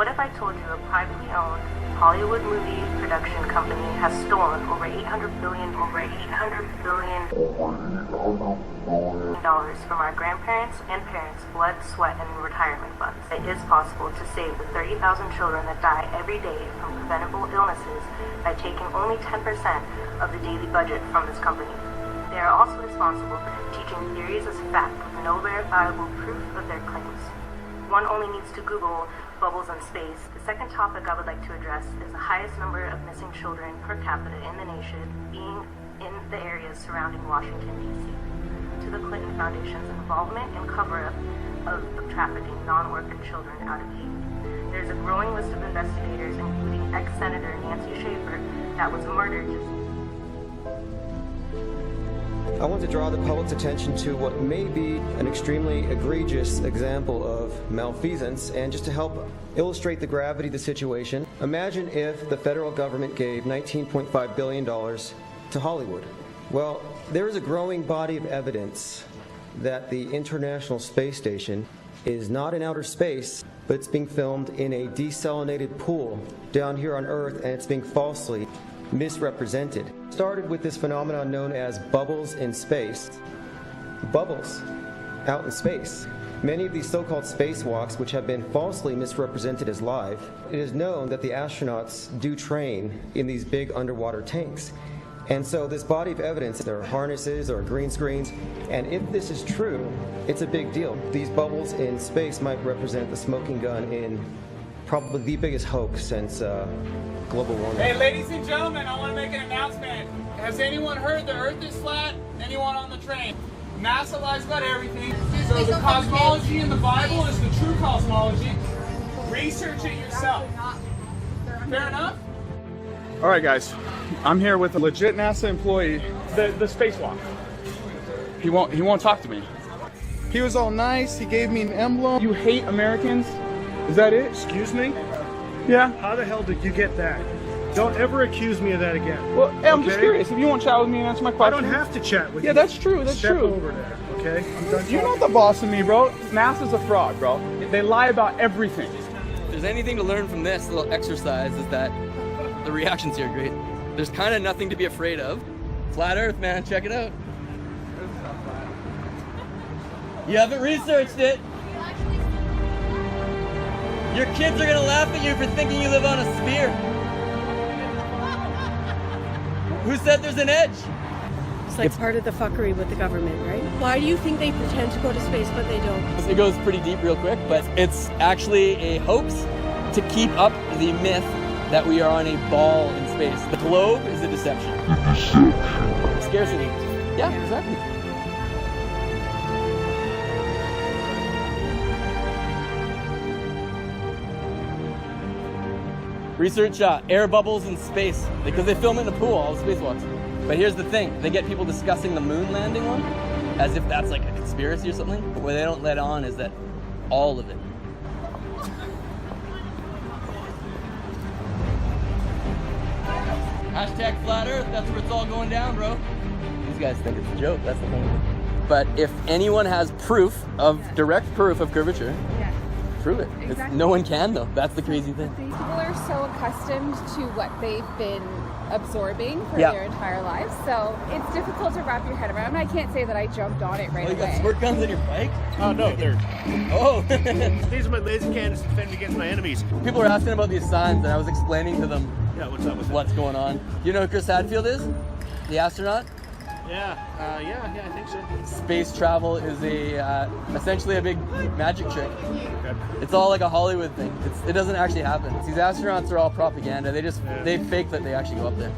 What if I told you a privately owned Hollywood movie production company has stolen over $800 billion from our grandparents and parents' blood, sweat, and retirement funds? It is possible to save the 30,000 children that die every day from preventable illnesses by taking only 10% of the daily budget from this company. They are also responsible for teaching theories as fact with no verifiable proof of their claims. One only needs to Google bubbles in space. The second topic I would like to address is the highest number of missing children per capita in the nation being in the areas surrounding Washington, D.C. to the Clinton Foundation's involvement and cover-up of trafficking non-orphan children out of Haiti. There's a growing list of investigators, including ex-Senator Nancy Schaefer, that was murdered I want to draw the public's attention to what may be an extremely egregious example of malfeasance, and just to help illustrate the gravity of the situation, imagine if the federal government gave $19.5 billion to Hollywood. Well, there is a growing body of evidence that the International Space Station is not in outer space, but it's being filmed in a desalinated pool down here on Earth, and it's being falsely misrepresented. Started with this phenomenon known as bubbles in space. Bubbles out in space. Many of these so-called spacewalks, which have been falsely misrepresented as live, it is known that the astronauts do train in these big underwater tanks. And so this body of evidence, there are harnesses or green screens, and if this is true, it's a big deal. These bubbles in space might represent the smoking gun in probably the biggest hoax since global warming. Hey, ladies and gentlemen, I want to make an announcement. Has anyone heard the Earth is flat? Anyone on the train? NASA lies about everything. So the cosmology in the Bible is the true cosmology. Research it yourself. Fair enough? All right, guys. I'm here with a legit NASA employee. The spacewalk. He won't talk to me. He was all nice. He gave me an emblem. You hate Americans? Is that it? Excuse me? Yeah. How the hell did you get that? Don't ever accuse me of that again. Well, hey, I'm just curious. If you want to chat with me and answer my question. I don't have to chat with you. Yeah, that's true. That's Step true. over there, okay? I'm done. You're not the boss of me, bro. NASA's a fraud, bro. They lie about everything. If there's anything to learn from this little exercise is that the reactions here are great. There's kind of nothing to be afraid of. Flat Earth, man. Check it out. You haven't researched it. Your kids are gonna laugh at you for thinking you live on a sphere. Who said there's an edge? It's like part of the fuckery with the government, right? Why do you think they pretend to go to space but they don't? It goes pretty deep real quick, but it's actually a hoax to keep up the myth that we are on a ball in space. The globe is a deception. Scarcity. Yeah, exactly. Research air bubbles in space, because they film it in a pool, all the spacewalks. But here's the thing, they get people discussing the moon landing one as if that's like a conspiracy or something. But what they don't let on is that all of it. Hashtag flat Earth, that's where it's all going down, bro. These guys think it's a joke, that's the thing. But if anyone has direct proof of curvature, prove it. Exactly. No one can though. That's the crazy thing. People are so accustomed to what they've been absorbing for their entire lives, so it's difficult to wrap your head around. I can't say that I jumped on it right You away. got squirt guns on your bike? Oh, no, they're... Oh! These are my laser cannons to defend me against my enemies. People were asking about these signs, and I was explaining to them what's up with what's going on. You know who Chris Hadfield is? The astronaut? Yeah, I think so. Space travel is essentially a big magic trick. Okay. It's all like a Hollywood thing. It doesn't actually happen. These astronauts are all propaganda. They fake that they actually go up there.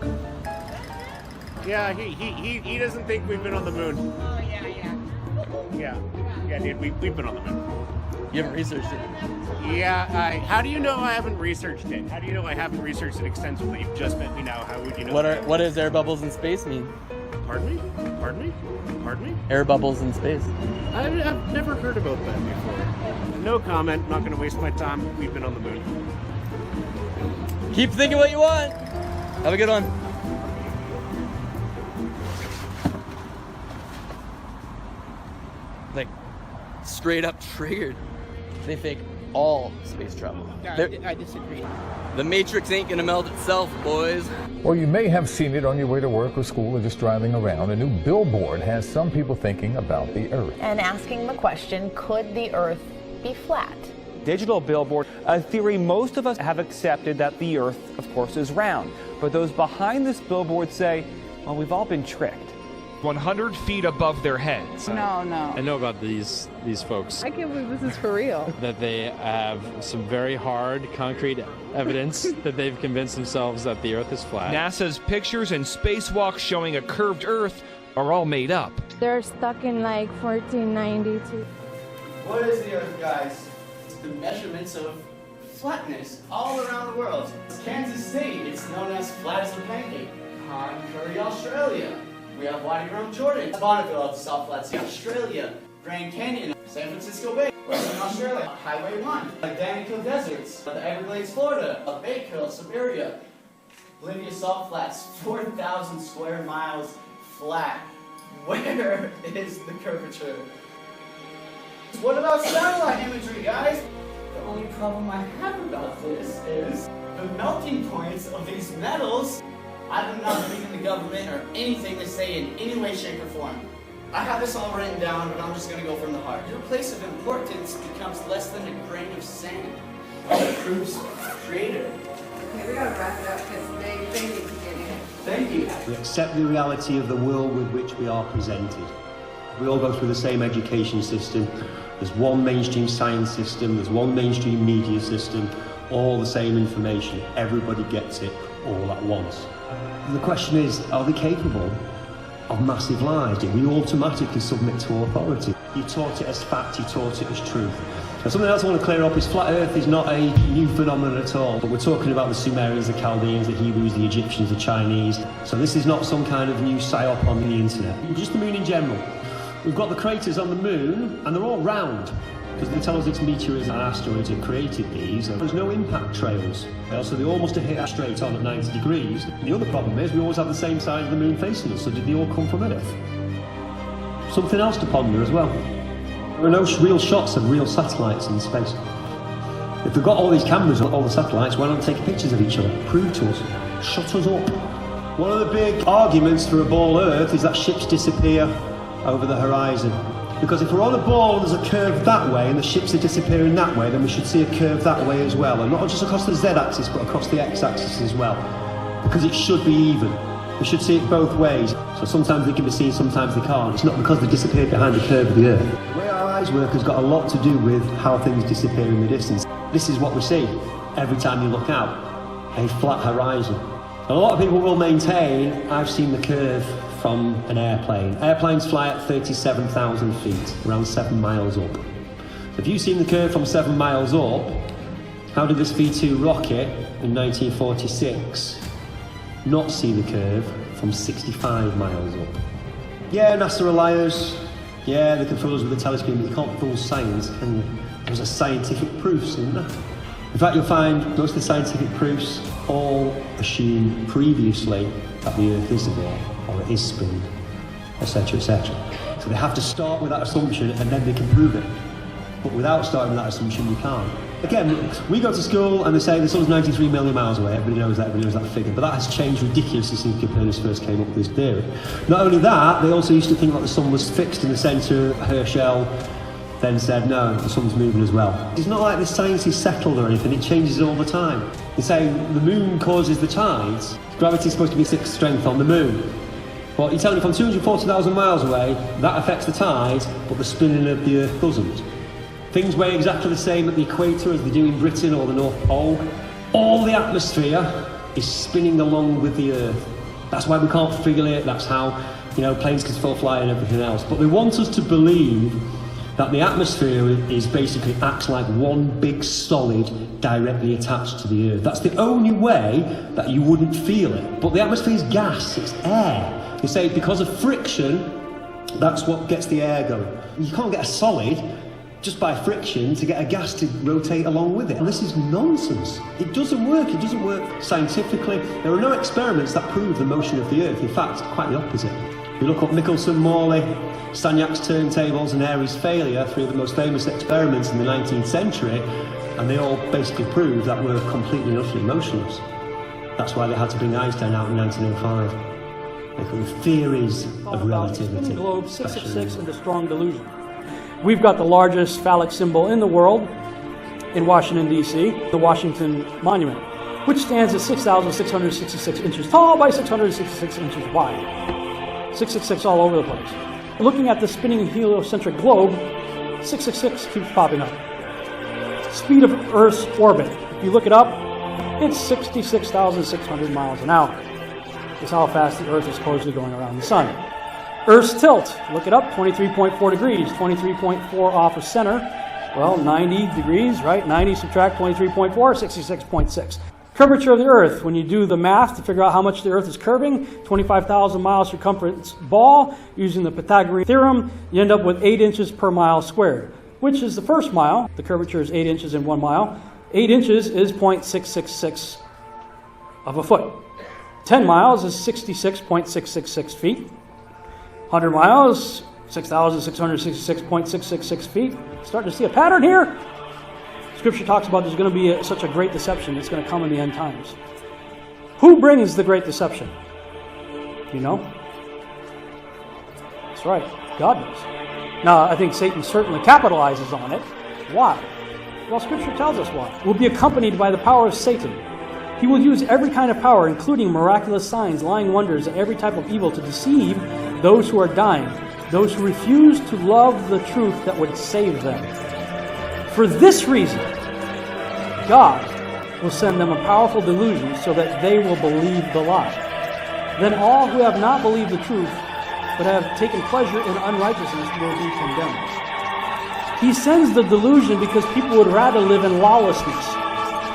Yeah, he doesn't think we've been on the moon. Oh, yeah. Yeah, dude, we've been on the moon. You haven't researched it. Yeah, how do you know I haven't researched it? How do you know I haven't researched it extensively? You've just met me now. How would you know? What does air bubbles in space mean? Pardon me? Air bubbles in space. I've never heard about that before. No comment. Not going to waste my time. We've been on the moon. Keep thinking what you want. Have a good one. Like, straight up triggered. They fake. all space travel. I disagree. The Matrix ain't gonna melt itself, boys. Well, you may have seen it on your way to work or school or just driving around. A new billboard has some people thinking about the Earth. And asking the question, could the Earth be flat? Digital billboard, a theory most of us have accepted that the Earth, of course, is round. But those behind this billboard say, well, we've all been tricked. 100 feet above their heads. No. I know about these folks. I can't believe this is for real. That they have some very hard, concrete evidence that they've convinced themselves that the Earth is flat. NASA's pictures and spacewalks showing a curved Earth are all made up. They're stuck in like 1492. What is the Earth, guys? It's the measurements of flatness all around the world. Kansas State, it's known as flat as a pancake. Curry, Australia. We have Wadi Rum, Jordan. Bonneville, South Flat Sea, Australia. Grand Canyon, San Francisco Bay, Western Australia. Highway 1, the Danica Deserts, the Everglades, Florida. A Bay Hill, Siberia. Bolivia Salt Flats, 4,000 square miles flat. Where is the curvature? What about satellite imagery, guys? The only problem I have about this is the melting points of these metals. I'm not believing the government or anything they say in any way, shape, or form. I have this all written down, but I'm just going to go from the heart. Your place of importance becomes less than a grain of sand. That proves creator. Okay, we gotta wrap it up because they need to get in. Thank you. We accept the reality of the world with which we are presented. We all go through the same education system. There's one mainstream science system, there's one mainstream media system, all the same information. Everybody gets it all at once. The question is, are they capable of massive lies? Do we automatically submit to authority? You taught it as fact, you taught it as truth. Now, something else I want to clear up is flat Earth is not a new phenomenon at all. But we're talking about the Sumerians, the Chaldeans, the Hebrews, the Egyptians, the Chinese. So this is not some kind of new psyop on the internet. Just the moon in general. We've got the craters on the moon, and they're all round. Because they tell us it's meteors and asteroids that created these. There's no impact trails. So they all must have hit straight on at 90 degrees. And the other problem is we always have the same side of the moon facing us. So did they all come from Earth? Something else to ponder as well. There are no real shots of real satellites in space. If they've got all these cameras on all the satellites, why not take pictures of each other? Prove to us. Shut us up. One of the big arguments for a ball Earth is that ships disappear over the horizon. Because if we're on a ball and there's a curve that way and the ships are disappearing that way, then we should see a curve that way as well. And not just across the z-axis, but across the x-axis as well. Because it should be even. We should see it both ways. So sometimes they can be seen, sometimes they can't. It's not because they disappeared behind the curve of the Earth. The way our eyes work has got a lot to do with how things disappear in the distance. This is what we see every time you look out. A flat horizon. And a lot of people will maintain, I've seen the curve from an airplane. Airplanes fly at 37,000 feet, around 7 miles up. So if you've seen the curve from 7 miles up, how did this V2 rocket in 1946 not see the curve from 65 miles up? Yeah, NASA are liars. Yeah, they can fool us with a telescope, but they can't fool science. And there's a scientific proofs, isn't there? In fact, you'll find most of the scientific proofs all assume previously that the Earth is there, or it is spinning, etc., etc. So they have to start with that assumption and then they can prove it. But without starting with that assumption, you can't. Again, we go to school and they say the sun's 93 million miles away. Everybody knows that figure. But that has changed ridiculously since Copernicus first came up with this theory. Not only that, they also used to think that the sun was fixed in the centre. Herschel then said, no, the sun's moving as well. It's not like the science is settled or anything, it changes all the time. They say the moon causes the tides. Gravity's supposed to be 6th strength on the moon. But you're telling me from 240,000 miles away, that affects the tides, but the spinning of the Earth doesn't. Things weigh exactly the same at the equator as they do in Britain or the North Pole. All the atmosphere is spinning along with the Earth. That's why we can't feel it, that's how, planes can still fly and everything else. But they want us to believe that the atmosphere is basically acts like one big solid directly attached to the Earth. That's the only way that you wouldn't feel it. But the atmosphere is gas, it's air. They say because of friction, that's what gets the air going. You can't get a solid just by friction to get a gas to rotate along with it. And this is nonsense. It doesn't work scientifically. There are no experiments that prove the motion of the Earth. In fact, quite the opposite. You look up Michelson, Morley, Stagnac's turntables and Airy's failure, three of the most famous experiments in the 19th century, and they all basically prove that we're completely and utterly motionless. That's why they had to bring Einstein out in 1905. Because the theories of relativity. Spinning globe 666 into strong delusion. We've got the largest phallic symbol in the world in Washington, D.C., the Washington Monument, which stands at 6,666 inches tall by 666 inches wide. 666 all over the place. Looking at the spinning heliocentric globe, 666 keeps popping up. Speed of Earth's orbit. If you look it up, it's 66,600 miles an hour. Is how fast the Earth is supposedly going around the sun. Earth's tilt. Look it up, 23.4 degrees, 23.4 off of center. Well, 90 degrees, right? 90 subtract 23.4, 66.6. Curvature of the Earth. When you do the math to figure out how much the Earth is curving, 25,000 miles circumference ball, using the Pythagorean theorem, you end up with 8 inches per mile squared, which is the first mile. The curvature is 8 inches in 1 mile. 8 inches is 0.666 of a foot. 10 miles is 66.666 feet. 100 miles, 6,666.666 feet. Starting to see a pattern here. Scripture talks about there's going to be such a great deception that's going to come in the end times. Who brings the great deception? You know? That's right. God does. Now, I think Satan certainly capitalizes on it. Why? Well, Scripture tells us why. We'll be accompanied by the power of Satan. He will use every kind of power, including miraculous signs, lying wonders, and every type of evil to deceive those who are dying, those who refuse to love the truth that would save them. For this reason, God will send them a powerful delusion so that they will believe the lie. Then all who have not believed the truth, but have taken pleasure in unrighteousness, will be condemned. He sends the delusion because people would rather live in lawlessness.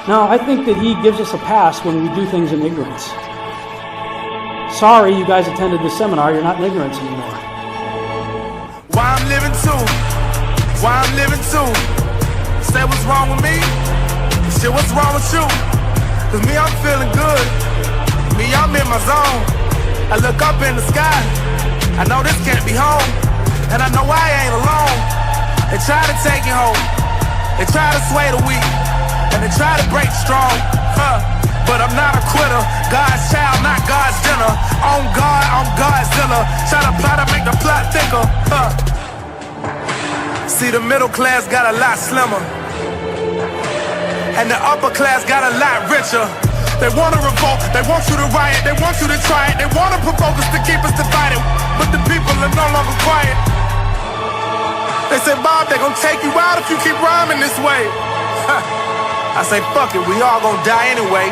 Now, I think that he gives us a pass when we do things in ignorance. Sorry, you guys attended this seminar. You're not in ignorance anymore. Why I'm living too? Why I'm living too? Say what's wrong with me? Shit, what's wrong with you? Cause me, I'm feeling good. Me, I'm in my zone. I look up in the sky. I know this can't be home. And I know I ain't alone. They try to take it home. They try to sway the weak. And they try to break strong, but I'm not a quitter. God's child, not God's dinner. On God, I'm Godzilla. Try to plot to make the plot thicker. See, the middle class got a lot slimmer, and the upper class got a lot richer. They want to revolt, they want you to riot, they want you to try it, they want to provoke us to keep us divided, but the people are no longer quiet. They say, Bob, they gonna take you out if you keep rhyming this way. I say, fuck it, we all gonna die anyway.